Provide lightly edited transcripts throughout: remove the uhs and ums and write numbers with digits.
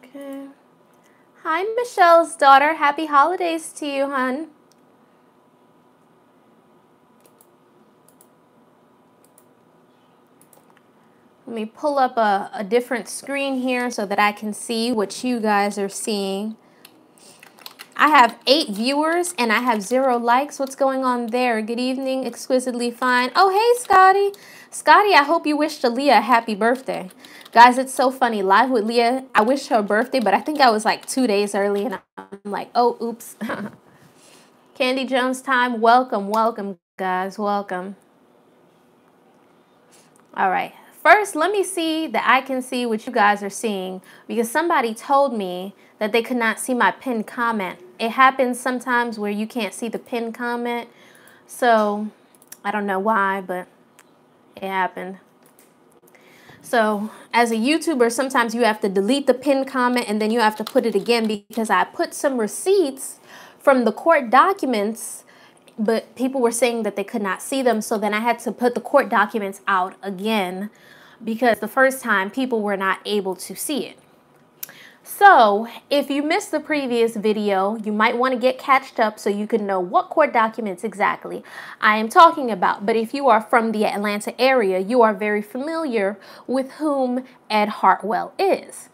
Okay. Hi, Michelle's daughter. Happy holidays to you, hon. Let me pull up a different screen here so that I can see what you guys are seeing. I have 8 viewers and I have 0 likes. What's going on there? Good evening, exquisitely fine. Oh, hey, Scotty. Scotty, I hope you wished Leah a happy birthday. Guys, it's so funny. Live with Leah, I wished her a birthday, but I think I was like 2 days early and I'm like, oh, oops. Candy Jones time. Welcome, welcome, guys. Welcome. All right. First, let me see that I can see what you guys are seeing because somebody told me that they could not see my pinned comment. It happens sometimes where you can't see the pinned comment. So, I don't know why, but it happened. So, as a YouTuber, sometimes you have to delete the pinned comment and then you have to put it again because I put some receipts from the court documents, but people were saying that they could not see them. So then I had to put the court documents out again because the first time people were not able to see it. So if you missed the previous video, you might want to get catched up so you can know what court documents exactly I am talking about. But if you are from the Atlanta area, you are very familiar with whom Ed Hartwell is.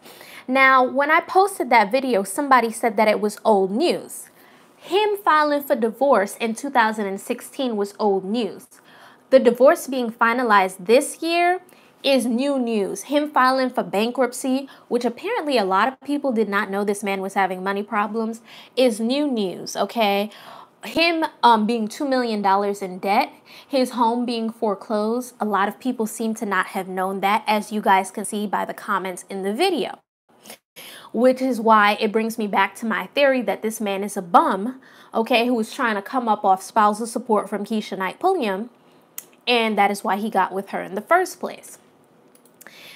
Now, when I posted that video, somebody said that it was old news. Him filing for divorce in 2016 was old news. The divorce being finalized this year is new news. Him filing for bankruptcy, which apparently a lot of people did not know this man was having money problems, is new news, okay? Him being $2 million in debt, his home being foreclosed, a lot of people seem to not have known that, as you guys can see by the comments in the video. Which is why it brings me back to my theory that this man is a bum, okay, who was trying to come up off spousal support from Keisha Knight Pulliam, and that is why he got with her in the first place.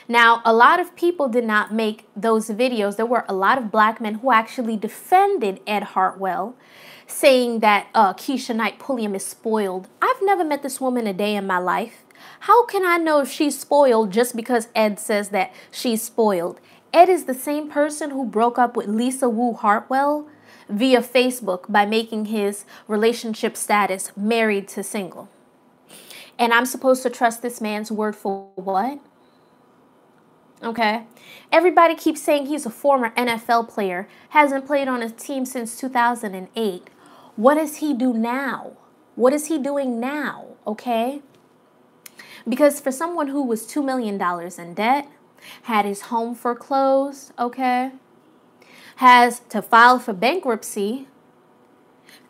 Now, a lot of people did not make those videos. There were a lot of black men who actually defended Ed Hartwell, saying that Keisha Knight Pulliam is spoiled. I've never met this woman a day in my life. How can I know if she's spoiled just because Ed says that she's spoiled? Ed is the same person who broke up with Lisa Wu Hartwell via Facebook by making his relationship status married to single. And I'm supposed to trust this man's word for what? Okay. Everybody keeps saying he's a former NFL player, hasn't played on a team since 2008. What does he do now? What is he doing now? Okay. Because for someone who was $2 million in debt, had his home foreclosed, okay, has to file for bankruptcy,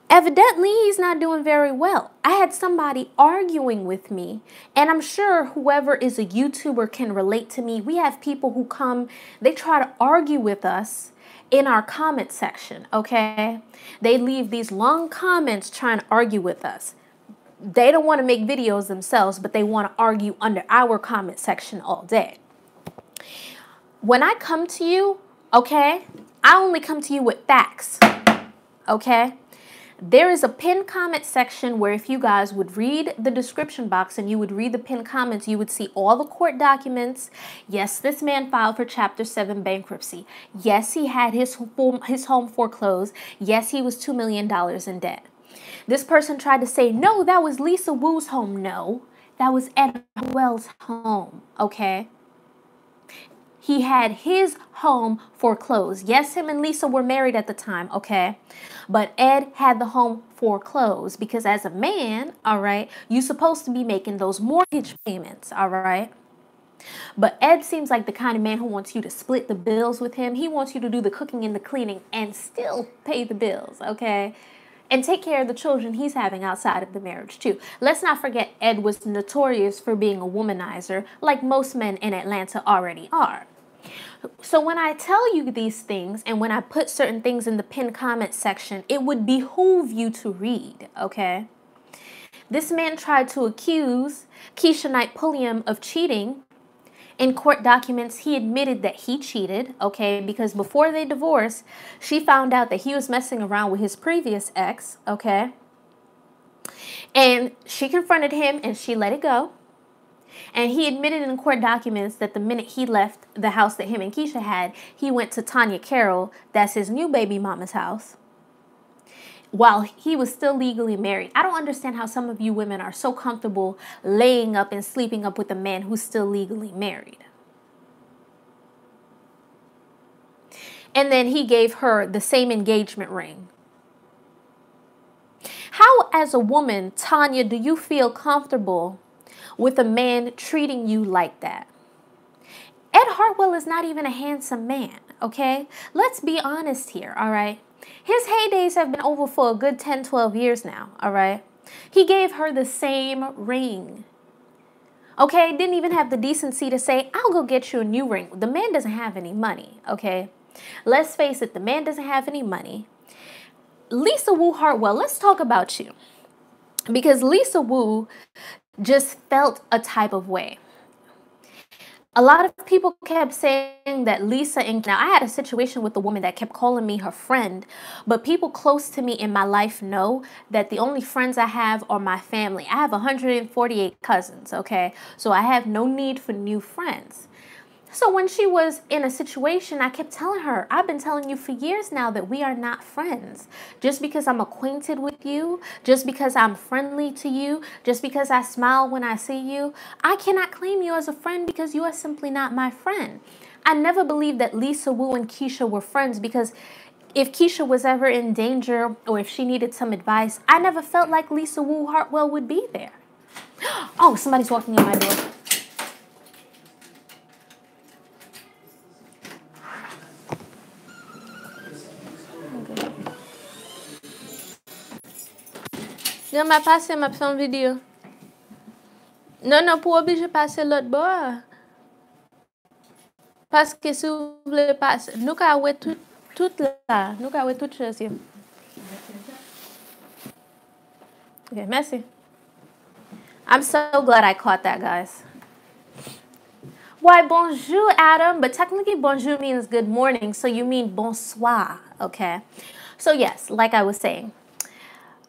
evidently he's not doing very well. I had somebody arguing with me, and I'm sure whoever is a YouTuber can relate to me. We have people who come, they try to argue with us in our comment section, okay? They leave these long comments trying to argue with us. They don't want to make videos themselves, but they want to argue under our comment section all day. When I come to you, okay, I only come to you with facts, okay? There is a pinned comment section where if you guys would read the description box and you would read the pinned comments, you would see all the court documents. Yes, this man filed for Chapter 7 bankruptcy. Yes, he had his home foreclosed. Yes, he was $2 million in debt. This person tried to say, no, that was Lisa Wu's home. No, that was Ed Hartwell's home, okay? He had his home foreclosed. Yes, him and Lisa were married at the time, okay? But Ed had the home foreclosed because as a man, all right, you're supposed to be making those mortgage payments, all right? But Ed seems like the kind of man who wants you to split the bills with him. He wants you to do the cooking and the cleaning and still pay the bills, okay? And take care of the children he's having outside of the marriage, too. Let's not forget Ed was notorious for being a womanizer, like most men in Atlanta already are. So when I tell you these things and when I put certain things in the pinned comment section, it would behoove you to read, okay? This man tried to accuse Keisha Knight Pulliam of cheating, In court documents, he admitted that he cheated, okay, because before they divorced, she found out that he was messing around with his previous ex, okay, and she confronted him and she let it go. And he admitted in court documents that the minute he left the house that him and Keisha had, he went to Tanya Carroll, that's his new baby mama's house, while he was still legally married. I don't understand how some of you women are so comfortable laying up and sleeping up with a man who's still legally married. And then he gave her the same engagement ring. How, as a woman, Tanya, do you feel comfortable with a man treating you like that? Ed Hartwell is not even a handsome man, okay? Let's be honest here, all right? His heydays have been over for a good 10, 12 years now, all right? He gave her the same ring, okay? Didn't even have the decency to say, I'll go get you a new ring. The man doesn't have any money, okay? Let's face it, the man doesn't have any money. Lisa Wu Hartwell, let's talk about you. Because Lisa Wu just felt a type of way. A lot of people kept saying that Lisa, and now I had a situation with a woman that kept calling me her friend, but people close to me in my life know that the only friends I have are my family. I have 148 cousins, okay? So I have no need for new friends. So when she was in a situation, I kept telling her, I've been telling you for years now that we are not friends. Just because I'm acquainted with you, just because I'm friendly to you, just because I smile when I see you, I cannot claim you as a friend because you are simply not my friend. I never believed that Lisa Wu and Keisha were friends because if Keisha was ever in danger or if she needed some advice, I never felt like Lisa Wu Hartwell would be there. Oh, somebody's walking in my door. Je m'a passé ma fin vidéo. Non, non, pour obliger passer l'autre bord. Parce que si vous voulez passer, nous avons tout là. Nous avons tout chose. Okay, merci. I'm so glad I caught that, guys. Why, bonjour, Adam. But technically, bonjour means good morning. So you mean bonsoir, okay? So yes, like I was saying,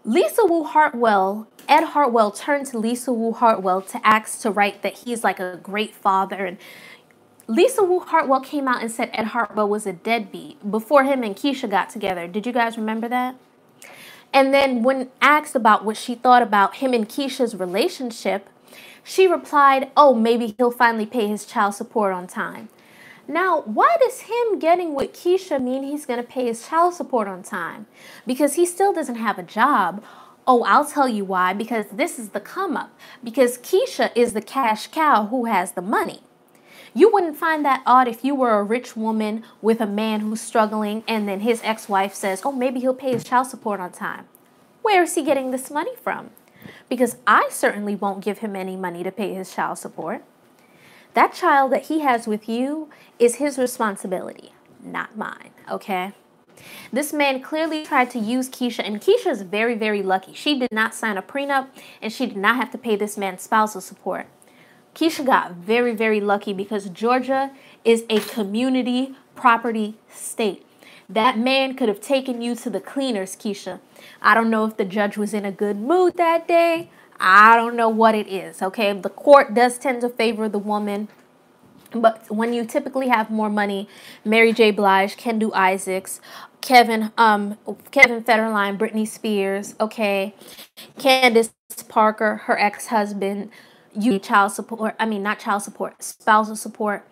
Lisa Wu Hartwell, Ed Hartwell turned to Lisa Wu Hartwell to ask to write that he's like a great father. And Lisa Wu Hartwell came out and said Ed Hartwell was a deadbeat before him and Keisha got together. Did you guys remember that? And then when asked about what she thought about him and Keisha's relationship, she replied, oh, maybe he'll finally pay his child support on time. Now, why does him getting with Keisha mean he's going to pay his child support on time? Because he still doesn't have a job. Oh, I'll tell you why. Because this is the come up. Because Keisha is the cash cow who has the money. You wouldn't find that odd if you were a rich woman with a man who's struggling and then his ex-wife says, oh, maybe he'll pay his child support on time. Where is he getting this money from? Because I certainly won't give him any money to pay his child support. That child that he has with you is his responsibility, not mine, okay? This man clearly tried to use Keisha, and Keisha is very, very lucky. She did not sign a prenup, and she did not have to pay this man spousal support. Keisha got very, very lucky because Georgia is a community property state. That man could have taken you to the cleaners, Keisha. I don't know if the judge was in a good mood that day. I don't know what it is, okay? The court does tend to favor the woman. But when you typically have more money, Mary J. Blige, Kendu Isaacs, Kevin Federline, Britney Spears, okay, Candace Parker, her ex-husband, you child support, not child support, spousal support,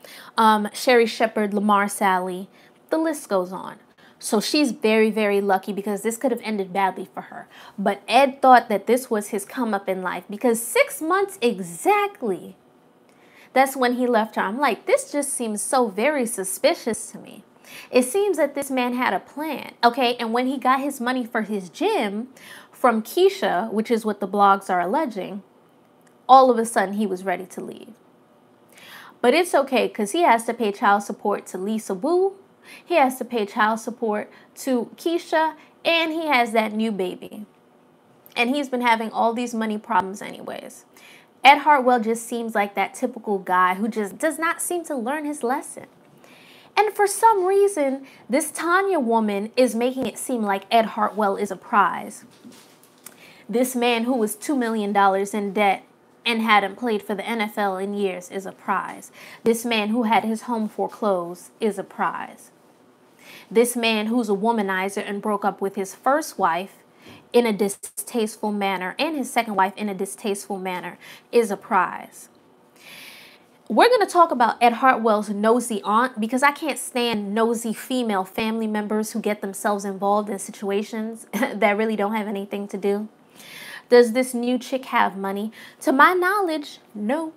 Sherry Shepherd, Lamar Sally, the list goes on. So she's very, very lucky because this could have ended badly for her. But Ed thought that this was his come up in life because 6 months exactly, that's when he left her. I'm like, this just seems so very suspicious to me. It seems that this man had a plan, okay? And when he got his money for his gym from Keisha, which is what the blogs are alleging, all of a sudden he was ready to leave. But it's okay because he has to pay child support to Lisa Wu. He has to pay child support to Keisha, and he has that new baby. And he's been having all these money problems anyways. Ed Hartwell just seems like that typical guy who just does not seem to learn his lesson. And for some reason, this Tanya woman is making it seem like Ed Hartwell is a prize. This man who was $2 million in debt and hadn't played for the NFL in years is a prize. This man who had his home foreclosed is a prize. This man who's a womanizer and broke up with his first wife in a distasteful manner and his second wife in a distasteful manner is a prize. We're going to talk about Ed Hartwell's nosy aunt because I can't stand nosy female family members who get themselves involved in situations that really don't have anything to do. Does this new chick have money? To my knowledge, no.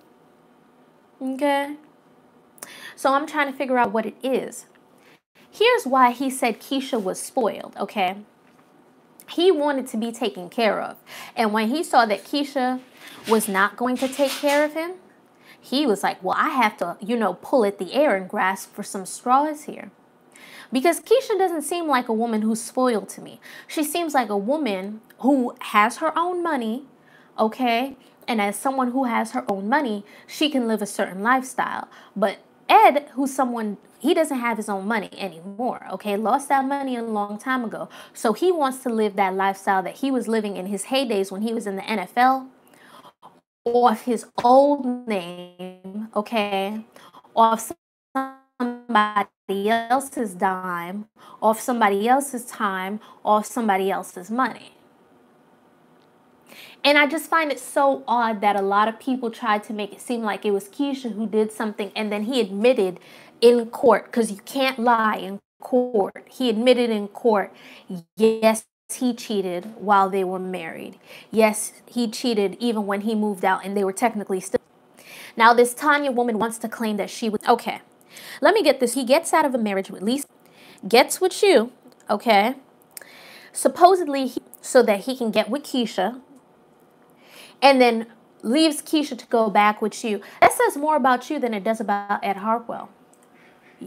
Okay. So I'm trying to figure out what it is. Here's why he said Keisha was spoiled, okay? He wanted to be taken care of. And when he saw that Keisha was not going to take care of him, he was like, well, I have to, pull at the air and grasp for some straws here. Because Keisha doesn't seem like a woman who's spoiled to me. She seems like a woman who has her own money, okay? And as someone who has her own money, she can live a certain lifestyle. But Ed, he doesn't have his own money anymore, okay? Lost that money a long time ago. So he wants to live that lifestyle that he was living in his heydays when he was in the NFL, off his old name, okay? Off somebody else's dime, off somebody else's time, off somebody else's money. And I just find it so odd that a lot of people tried to make it seem like it was Keisha who did something, and then he admitted in court, because you can't lie in court. He admitted in court, yes, he cheated while they were married. Yes, he cheated even when he moved out and they were technically still. Now, this Tanya woman wants to claim that she was, okay, let me get this. He gets out of a marriage with Lisa, gets with you, okay, supposedly so that he can get with Keisha, and then leaves Keisha to go back with you. That says more about you than it does about Ed Hartwell.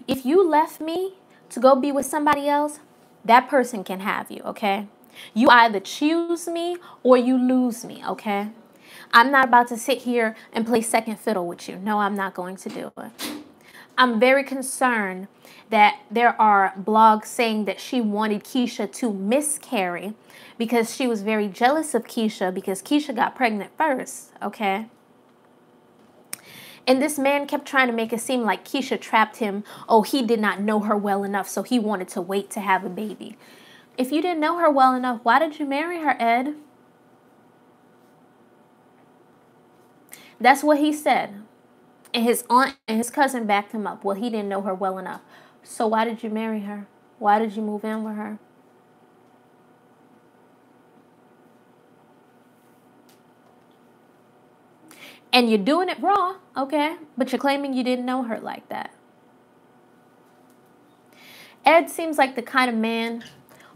If you left me to go be with somebody else, that person can have you, okay? You either choose me or you lose me, okay? I'm not about to sit here and play second fiddle with you. No, I'm not going to do it. I'm very concerned that there are blogs saying that she wanted Keisha to miscarry because she was very jealous of Keisha because Keisha got pregnant first, okay? And this man kept trying to make it seem like Keisha trapped him. Oh, he did not know her well enough, so he wanted to wait to have a baby. If you didn't know her well enough, why did you marry her, Ed? That's what he said. And his aunt and his cousin backed him up. Well, he didn't know her well enough. So why did you marry her? Why did you move in with her? And you're doing it raw, okay? But you're claiming you didn't know her like that. Ed seems like the kind of man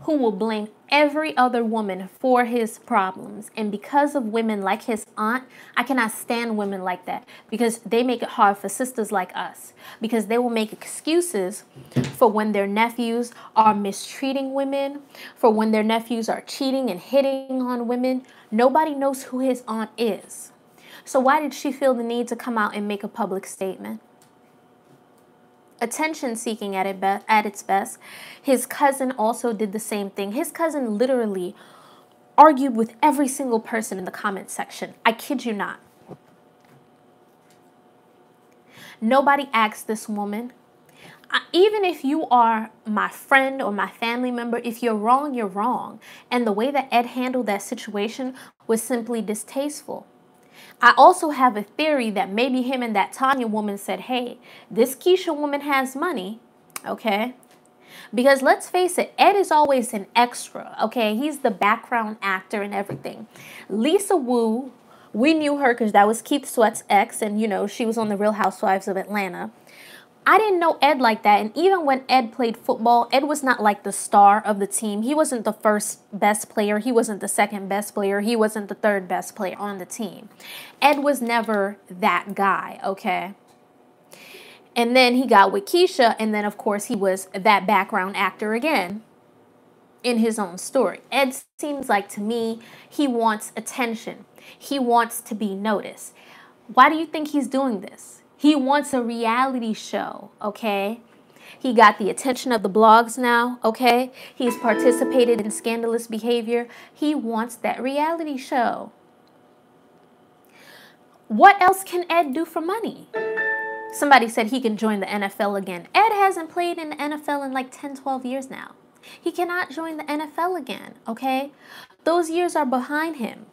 who will blame every other woman for his problems. And because of women like his aunt, I cannot stand women like that because they make it hard for sisters like us. Because they will make excuses for when their nephews are mistreating women, for when their nephews are cheating and hitting on women. Nobody knows who his aunt is. So why did she feel the need to come out and make a public statement? Attention seeking at its best. His cousin also did the same thing. His cousin literally argued with every single person in the comment section. I kid you not. Nobody asked this woman. Even if you are my friend or my family member, if you're wrong, you're wrong. And the way that Ed handled that situation was simply distasteful. I also have a theory that maybe him and that Tanya woman said, hey, this Keisha woman has money, okay? Because let's face it, Ed is always an extra, okay? He's the background actor and everything. Lisa Wu, we knew her because that was Keith Sweat's ex, and, she was on The Real Housewives of Atlanta. I didn't know Ed like that, and even when Ed played football, Ed was not like the star of the team. He wasn't the first best player. He wasn't the second best player. He wasn't the third best player on the team. Ed was never that guy, okay? And then he got with Keisha, and then, of course, he was that background actor again in his own story. Ed seems like, to me, he wants attention. He wants to be noticed. Why do you think he's doing this? He wants a reality show, okay? He got the attention of the blogs now, okay? He's participated in scandalous behavior. He wants that reality show. What else can Ed do for money? Somebody said he can join the NFL again. Ed hasn't played in the NFL in like 10, 12 years now. He cannot join the NFL again, okay? Those years are behind him.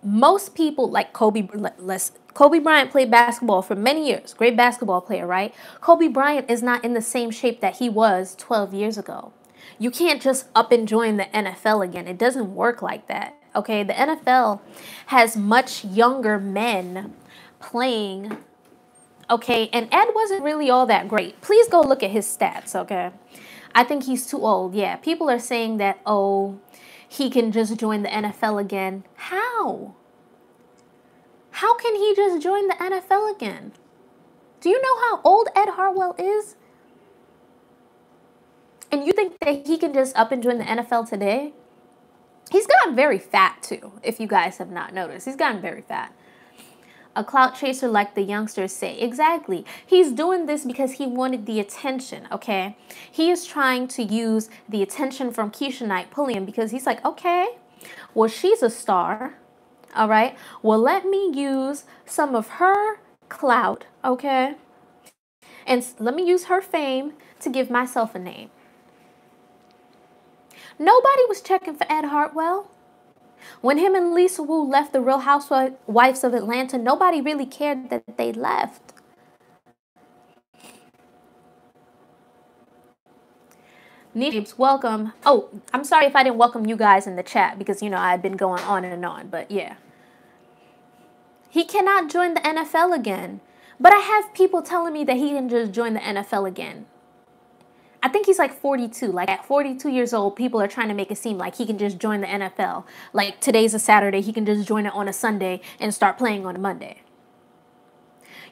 Most people, like Kobe Bryant played basketball for many years. Great basketball player, right? Kobe Bryant is not in the same shape that he was 12 years ago. You can't just up and join the NFL again. It doesn't work like that, okay? The NFL has much younger men playing, okay? And Ed wasn't really all that great. Please go look at his stats, okay? I think he's too old. Yeah, people are saying that, oh, he can just join the NFL again. How? How can he just join the NFL again? Do you know how old Ed Hartwell is? And you think that he can just up and join the NFL today? He's gotten very fat too, if you guys have not noticed. He's gotten very fat. A clout chaser like the youngsters say. Exactly. He's doing this because he wanted the attention, okay? He is trying to use the attention from Keisha Knight pulling him because he's like, okay, well, she's a star, all right? Well, let me use some of her clout, okay? And let me use her fame to give myself a name. Nobody was checking for Ed Hartwell. When him and Lisa Wu left the Real Housewives of Atlanta, nobody really cared that they left. Neebs, welcome. Oh, I'm sorry if I didn't welcome you guys in the chat because, you know, I've been going on and on, but yeah. He cannot join the NFL again. But I have people telling me that he can just join the NFL again. I think he's like 42. Like at 42 years old, people are trying to make it seem like he can just join the NFL. Like today's a Saturday, he can just join it on a Sunday and start playing on a Monday.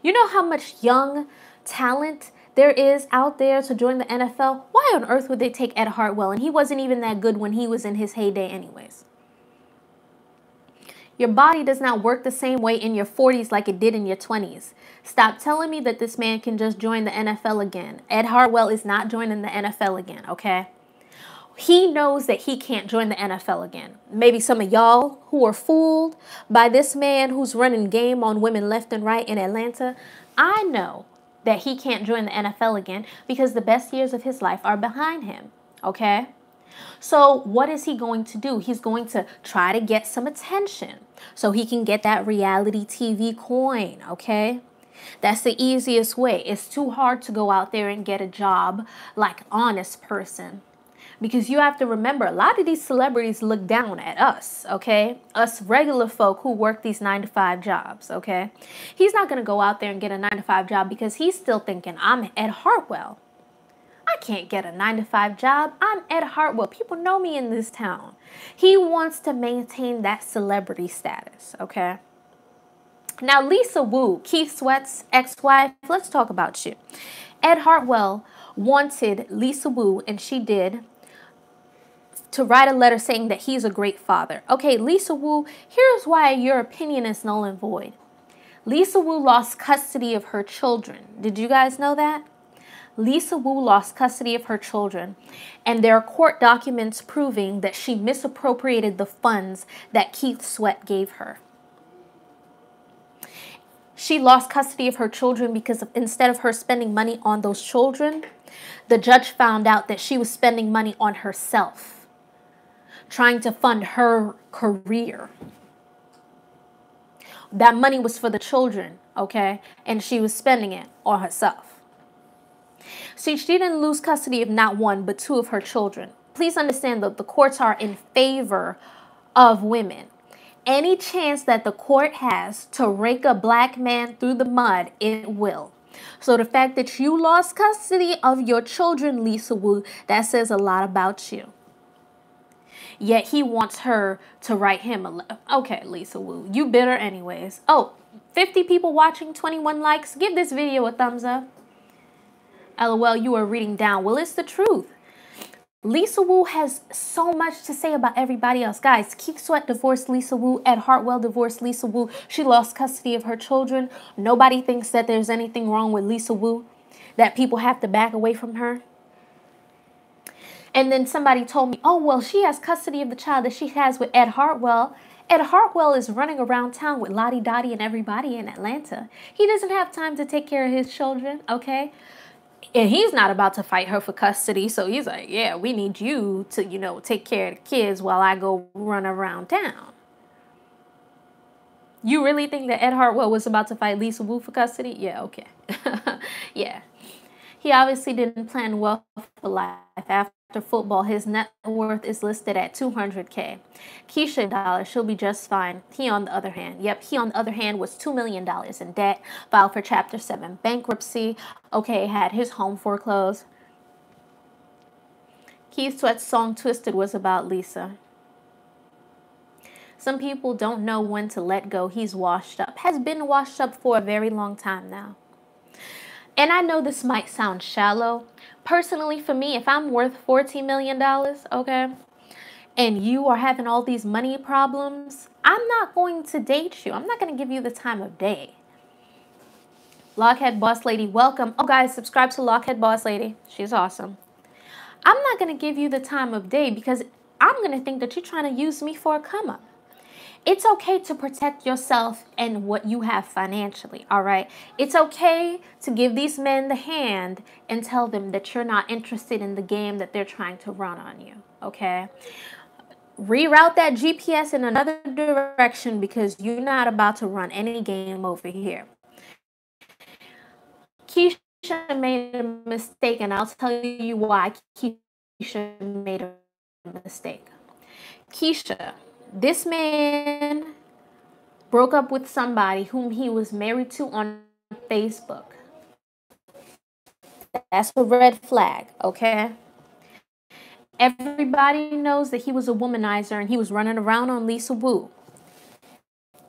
You know how much young talent there is out there to join the NFL? Why on earth would they take Ed Hartwell? And he wasn't even that good when he was in his heyday anyways. Your body does not work the same way in your 40s like it did in your 20s. Stop telling me that this man can just join the NFL again. Ed Hartwell is not joining the NFL again, okay? He knows that he can't join the NFL again. Maybe some of y'all who are fooled by this man who's running game on women left and right in Atlanta, I know that he can't join the NFL again because the best years of his life are behind him, okay? So what is he going to do? He's going to try to get some attention so he can get that reality TV coin, okay? That's the easiest way. It's too hard to go out there and get a job like honest person. Because you have to remember, a lot of these celebrities look down at us, okay? Us regular folk who work these 9-to-5 jobs, okay? He's not going to go out there and get a 9-to-5 job because he's still thinking, I'm Ed Hartwell. I can't get a 9-to-5 job. I'm Ed Hartwell. People know me in this town. He wants to maintain that celebrity status, okay? Now, Lisa Wu, Keith Sweat's ex-wife, let's talk about you. Ed Hartwell wanted Lisa Wu, and she did, to write a letter saying that he's a great father. Okay, Lisa Wu, here's why your opinion is null and void. Lisa Wu lost custody of her children. Did you guys know that? Lisa Wu lost custody of her children, and there are court documents proving that she misappropriated the funds that Keith Sweat gave her. She lost custody of her children because instead of her spending money on those children, the judge found out that she was spending money on herself, trying to fund her career. That money was for the children, okay? And she was spending it on herself. See, she didn't lose custody of not one, but two of her children. Please understand that the courts are in favor of women. Any chance that the court has to rake a black man through the mud, it will. So the fact that you lost custody of your children, Lisa Wu, that says a lot about you. Yet he wants her to write him a letter. Okay, Lisa Wu, you bitter anyways. Oh, 50 people watching, 21 likes. Give this video a thumbs up. LOL, you are reading down. Well, it's the truth. Lisa Wu has so much to say about everybody else. Guys, Keith Sweat divorced Lisa Wu. Ed Hartwell divorced Lisa Wu. She lost custody of her children. Nobody thinks that there's anything wrong with Lisa Wu, that people have to back away from her. And then somebody told me, oh, well, she has custody of the child that she has with Ed Hartwell. Ed Hartwell is running around town with Lottie Dottie and everybody in Atlanta. He doesn't have time to take care of his children, okay? And he's not about to fight her for custody. So he's like, yeah, we need you to, take care of the kids while I go run around town. You really think that Ed Hartwell was about to fight Lisa Wu for custody? Yeah, okay. Yeah. He obviously didn't plan well for life. After football, his net worth is listed at $200K. Keisha dollars, she'll be just fine. He on the other hand, was $2 million in debt, filed for Chapter 7 bankruptcy. Okay, had his home foreclosed. Keith Sweat's song Twisted was about Lisa. Some people don't know when to let go. He's washed up. Has been washed up for a very long time now. And I know this might sound shallow. Personally, for me, if I'm worth $14 million, okay, and you are having all these money problems, I'm not going to date you. I'm not going to give you the time of day. Lockhead Boss Lady, welcome. Oh, guys, subscribe to Lockhead Boss Lady. She's awesome. I'm not going to give you the time of day because I'm going to think that you're trying to use me for a come up. It's okay to protect yourself and what you have financially, all right? It's okay to give these men the hand and tell them that you're not interested in the game that they're trying to run on you, okay? Reroute that GPS in another direction because you're not about to run any game over here. Keisha made a mistake, and I'll tell you why Keisha made a mistake. Keisha, this man broke up with somebody whom he was married to on Facebook. That's a red flag, okay? Everybody knows that he was a womanizer and he was running around on Lisa Wu.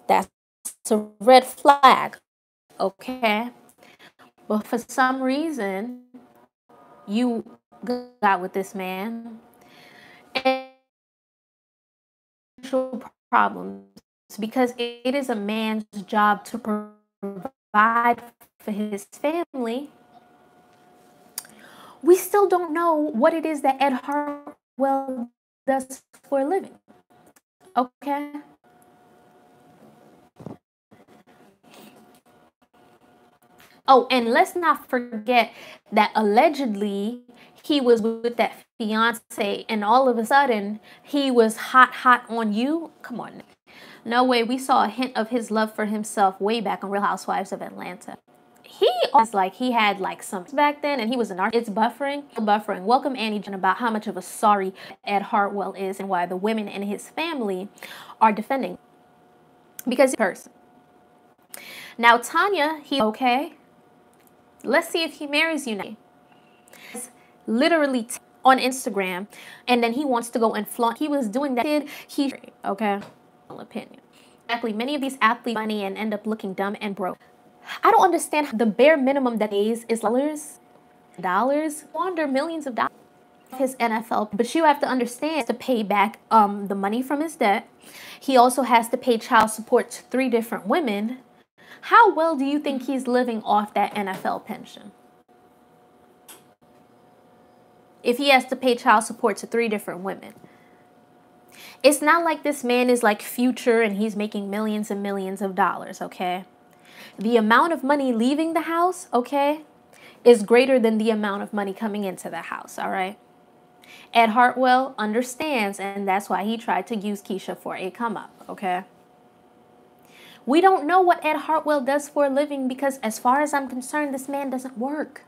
That's a red flag, okay? But for some reason, you got with this man and problems because it is a man's job to provide for his family. We still don't know what it is that Ed Hartwell does for a living. Okay? Oh, and let's not forget that allegedly he was with that fiance and all of a sudden he was hot on you. Come on. No way. We saw a hint of his love for himself way back on Real Housewives of Atlanta. He was like, he had like some back then and he was a narcissist. It's buffering. Welcome Annie Jen about how much of a sorry Ed Hartwell is and why the women in his family are defending. Because he's a person. Now Tanya, he okay. Let's see if he marries you now. Literally on Instagram, and then he wants to go and flaunt. He was doing that. Okay, opinion. Exactly. Many of these athletes money and end up looking dumb and broke. I don't understand. The bare minimum that is dollars. Squander millions of dollars. His NFL, but you have to understand to pay back the money from his debt. He also has to pay child support to 3 different women. How well do you think he's living off that NFL pension? If he has to pay child support to 3 different women. It's not like this man is like Future and he's making millions and millions of dollars, okay? The amount of money leaving the house, okay, is greater than the amount of money coming into the house, all right? Ed Hartwell understands, and that's why he tried to use Keisha for a come-up, okay? We don't know what Ed Hartwell does for a living because as far as I'm concerned, this man doesn't work.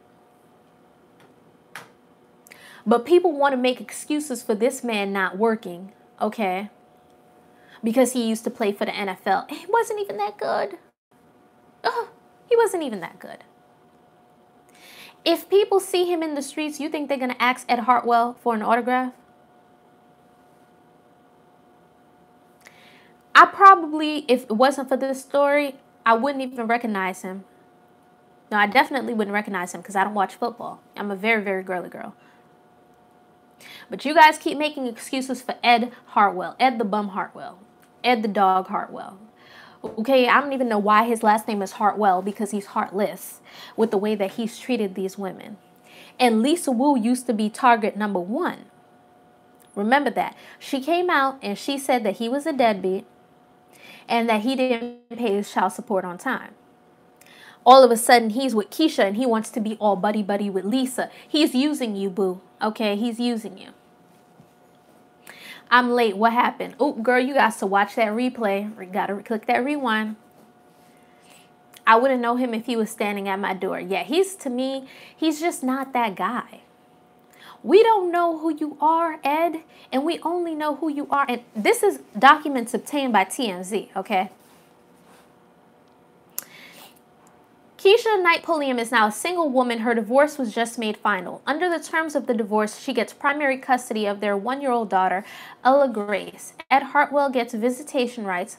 But people want to make excuses for this man not working, okay? Because he used to play for the NFL. He wasn't even that good. Oh, he wasn't even that good. If people see him in the streets, you think they're going to ask Ed Hartwell for an autograph? I probably, if it wasn't for this story, I wouldn't even recognize him. No, I definitely wouldn't recognize him because I don't watch football. I'm a very, very girly girl. But you guys keep making excuses for Ed Hartwell, Ed the bum Hartwell, Ed the dog Hartwell. Okay, I don't even know why his last name is Hartwell, because he's heartless with the way that he's treated these women. And Lisa Wu used to be target number one. Remember that. She came out and she said that he was a deadbeat and that he didn't pay his child support on time. All of a sudden, he's with Keisha and he wants to be all buddy-buddy with Lisa. He's using you, boo. Okay, he's using you. I'm late. What happened? Oh, girl, you got to watch that replay. You got to click that rewind. I wouldn't know him if he was standing at my door. Yeah, to me, he's just not that guy. We don't know who you are, Ed, and we only know who you are. And this is documents obtained by TMZ, okay? Keisha Knight Pulliam is now a single woman. Her divorce was just made final. Under the terms of the divorce, she gets primary custody of their 1-year-old daughter, Ella Grace. Ed Hartwell gets visitation rights.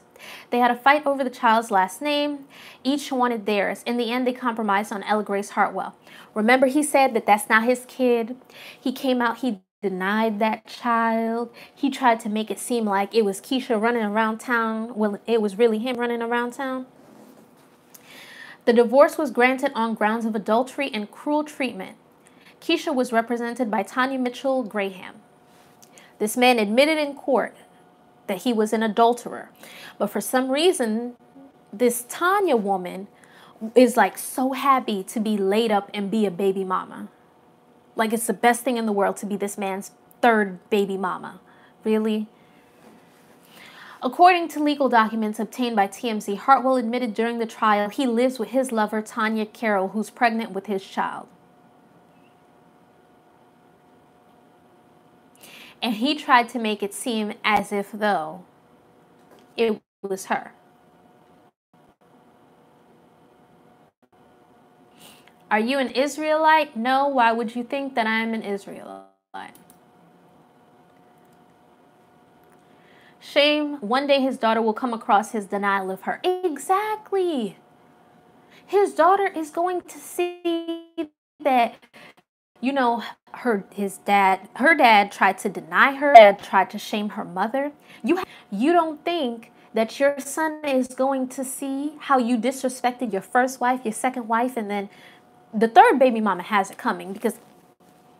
They had a fight over the child's last name. Each wanted theirs. In the end, they compromised on Ella Grace Hartwell. Remember, he said that that's not his kid. He came out, he denied that child. He tried to make it seem like it was Keisha running around town. Well, it was really him running around town. The divorce was granted on grounds of adultery and cruel treatment. Keisha was represented by Tanya Mitchell Graham. This man admitted in court that he was an adulterer. But for some reason, this Tanya woman is like so happy to be laid up and be a baby mama. Like it's the best thing in the world to be this man's third baby mama. Really? According to legal documents obtained by TMZ, Hartwell admitted during the trial he lives with his lover, Tanya Carroll, who's pregnant with his child. And he tried to make it seem as if though it was her. Are you an Israelite? No. Why would you think that I'm an Israelite? Shame, one day his daughter will come across his denial of her. Exactly. His daughter is going to see that, you know, her dad tried to deny her, dad tried to shame her mother. You don't think that your son is going to see how you disrespected your first wife, your second wife, and then the third baby mama has it coming, because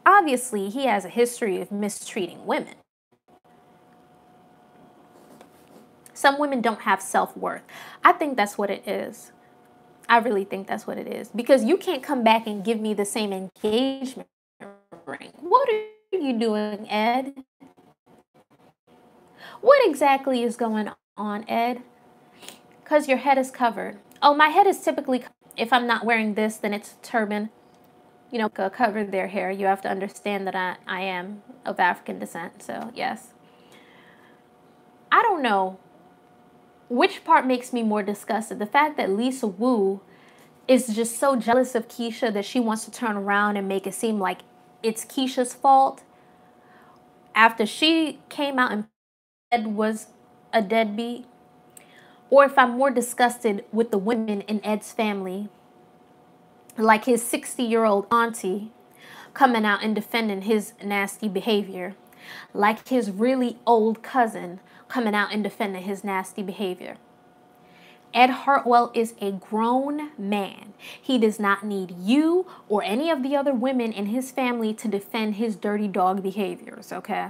obviously he has a history of mistreating women. Some women don't have self-worth. I think that's what it is. I really think that's what it is. Because you can't come back and give me the same engagement ring. What are you doing, Ed? What exactly is going on, Ed? Because your head is covered. Oh, my head is typically, if I'm not wearing this, then it's a turban. You know, cover their hair. You have to understand that I am of African descent. So, yes. I don't know. Which part makes me more disgusted? The fact that Lisa Wu is just so jealous of Keisha that she wants to turn around and make it seem like it's Keisha's fault after she came out and Ed was a deadbeat. Or if I'm more disgusted with the women in Ed's family, like his 60-year-old auntie coming out and defending his nasty behavior, like his really old cousin coming out and defending his nasty behavior. Ed Hartwell is a grown man. He does not need you or any of the other women in his family to defend his dirty dog behaviors, okay?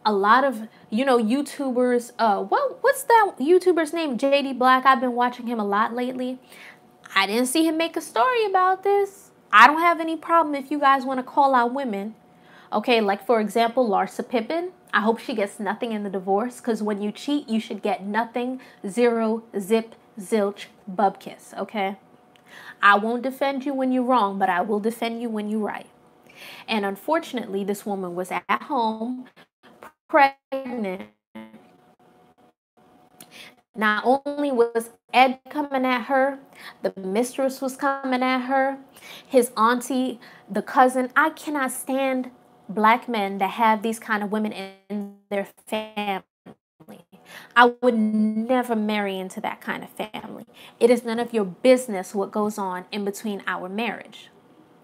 A lot of, you know, YouTubers, what's that YouTuber's name? JD Black. I've been watching him a lot lately. I didn't see him make a story about this. I don't have any problem if you guys want to call out women. Okay, like for example, Larsa Pippen. I hope she gets nothing in the divorce, because when you cheat, you should get nothing, zero, zip, zilch, bubkiss, okay? I won't defend you when you're wrong, but I will defend you when you're right. And unfortunately, this woman was at home, pregnant. Not only was Ed coming at her, the mistress was coming at her, his auntie, the cousin. I cannot stand Black men that have these kind of women in their family. I would never marry into that kind of family. It is none of your business what goes on in between our marriage.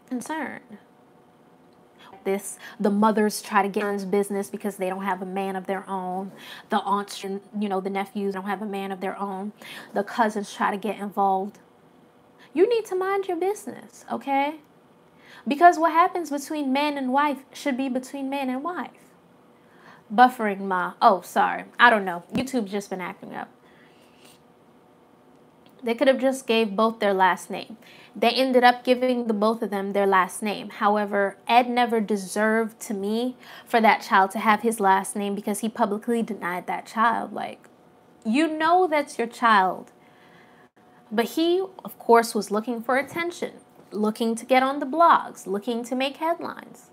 Concern. this. The mothers try to get in his business because they don't have a man of their own. The aunts and, the nephews don't have a man of their own. The cousins try to get involved. You need to mind your business, okay? Because what happens between man and wife should be between man and wife. Buffering ma. Oh, sorry. I don't know. YouTube's just been acting up. They could have just gave both their last name. They ended up giving the both of them their last name. However, Ed never deserved, to me, for that child to have his last name because he publicly denied that child. Like, you know that's your child. But he, of course, was looking for attention, looking to get on the blogs, looking to make headlines.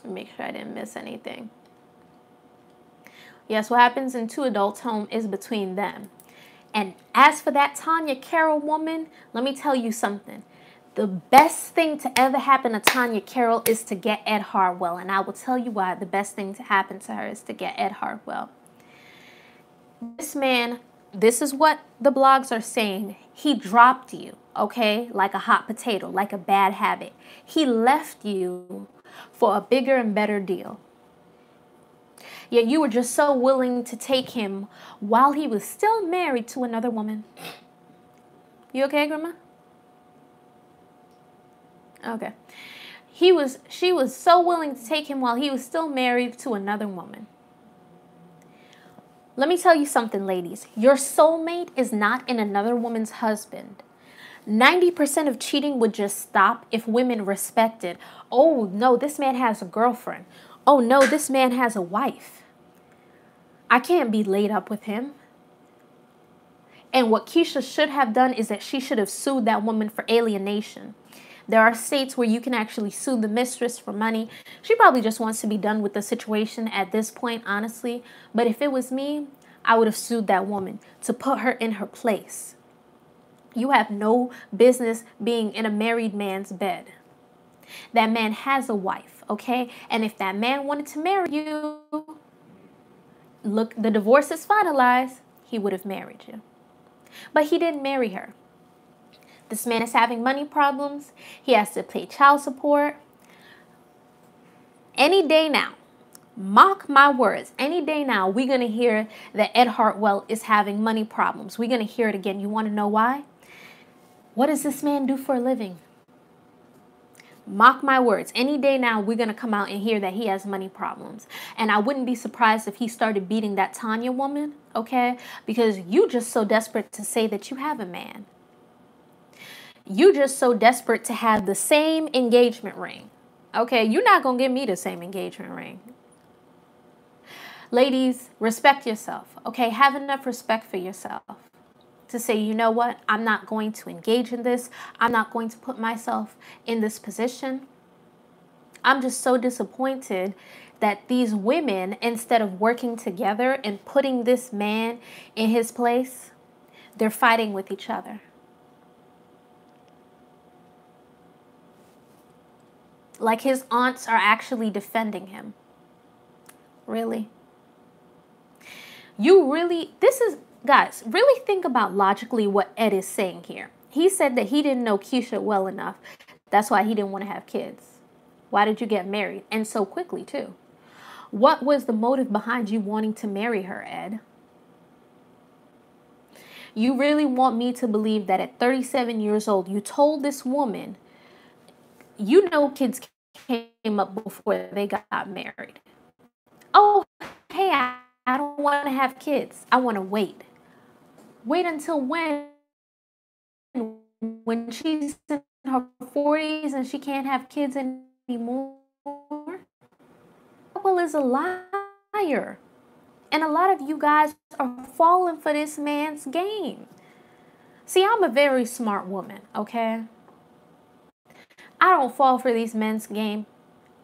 Make sure I didn't miss anything. Yes, what happens in two adults' home is between them. And as for that Tanya Carroll woman, let me tell you something. The best thing to ever happen to Tanya Carroll is to get Ed Hartwell. And I will tell you why the best thing to happen to her is to get Ed Hartwell. This man, this is what the blogs are saying. He dropped you, okay, like a hot potato, like a bad habit. He left you for a bigger and better deal. Yet you were just so willing to take him while he was still married to another woman. You okay, Grandma? Okay. She was so willing to take him while he was still married to another woman. Let me tell you something, ladies. Your soulmate is not in another woman's husband. 90% of cheating would just stop if women respected. Oh, no, this man has a girlfriend. Oh, no, this man has a wife. I can't be laid up with him. And what Keisha should have done is that she should have sued that woman for alienation. There are states where you can actually sue the mistress for money. She probably just wants to be done with the situation at this point, honestly. But if it was me, I would have sued that woman to put her in her place. You have no business being in a married man's bed. That man has a wife, okay? And if that man wanted to marry you, look, the divorce is finalized, he would have married you. But he didn't marry her. This man is having money problems. He has to pay child support. Any day now, mark my words, any day now, we're going to hear that Ed Hartwell is having money problems. We're going to hear it again. You want to know why? What does this man do for a living? Mark my words, any day now, we're going to come out and hear that he has money problems. And I wouldn't be surprised if he started beating that Tanya woman, okay? Because you just so desperate to say that you have a man. You just so desperate to have the same engagement ring, okay? You're not going to give me the same engagement ring. Ladies, respect yourself, okay? Have enough respect for yourself to say, you know what, I'm not going to engage in this. I'm not going to put myself in this position. I'm just so disappointed that these women, instead of working together and putting this man in his place, they're fighting with each other. Like his aunts are actually defending him. Really? Guys, really think about logically what Ed is saying here. He said that he didn't know Keisha well enough. That's why he didn't want to have kids. Why did you get married? And so quickly, too. What was the motive behind you wanting to marry her, Ed? You really want me to believe that at 37 years old, you told this woman, you know kids came up before they got married. Oh, hey, I don't want to have kids. I want to wait. Wait until when? When she's in her 40s and she can't have kids anymore? Well, is a liar. And a lot of you guys are falling for this man's game. See, I'm a very smart woman, okay? I don't fall for these men's game,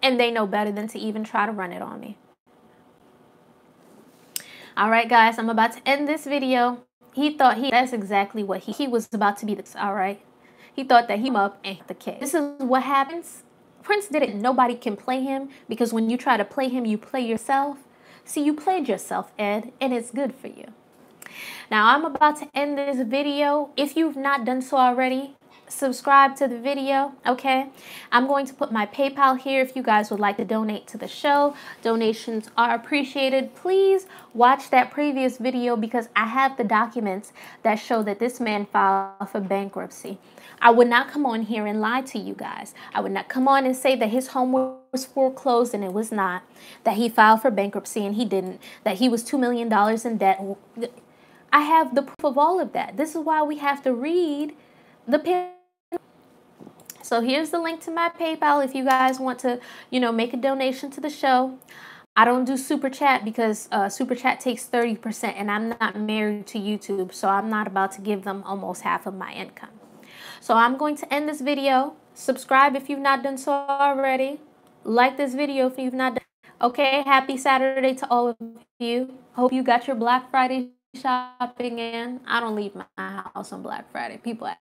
and they know better than to even try to run it on me. All right, guys, I'm about to end this video. That's exactly what he was about to be. All right. He thought that he up and the kid. This is what happens. Prince did it. Nobody can play him because when you try to play him, you play yourself. See, you played yourself, Ed, and it's good for you. Now, I'm about to end this video. If you've not done so already, subscribe to the video, okay? I'm going to put my PayPal here if you guys would like to donate to the show. Donations are appreciated. Please watch that previous video because I have the documents that show that this man filed for bankruptcy. I would not come on here and lie to you guys. I would not come on and say that his home was foreclosed and it was not, that he filed for bankruptcy and he didn't, that he was $2 million in debt. I have the proof of all of that. This is why we have to read the. So here's the link to my PayPal if you guys want to, make a donation to the show. I don't do Super Chat because Super Chat takes 30% and I'm not married to YouTube, so I'm not about to give them almost half of my income. So I'm going to end this video. Subscribe if you've not done so already. Like this video if you've not done. Okay, happy Saturday to all of you. Hope you got your Black Friday shopping in. I don't leave my house on Black Friday. People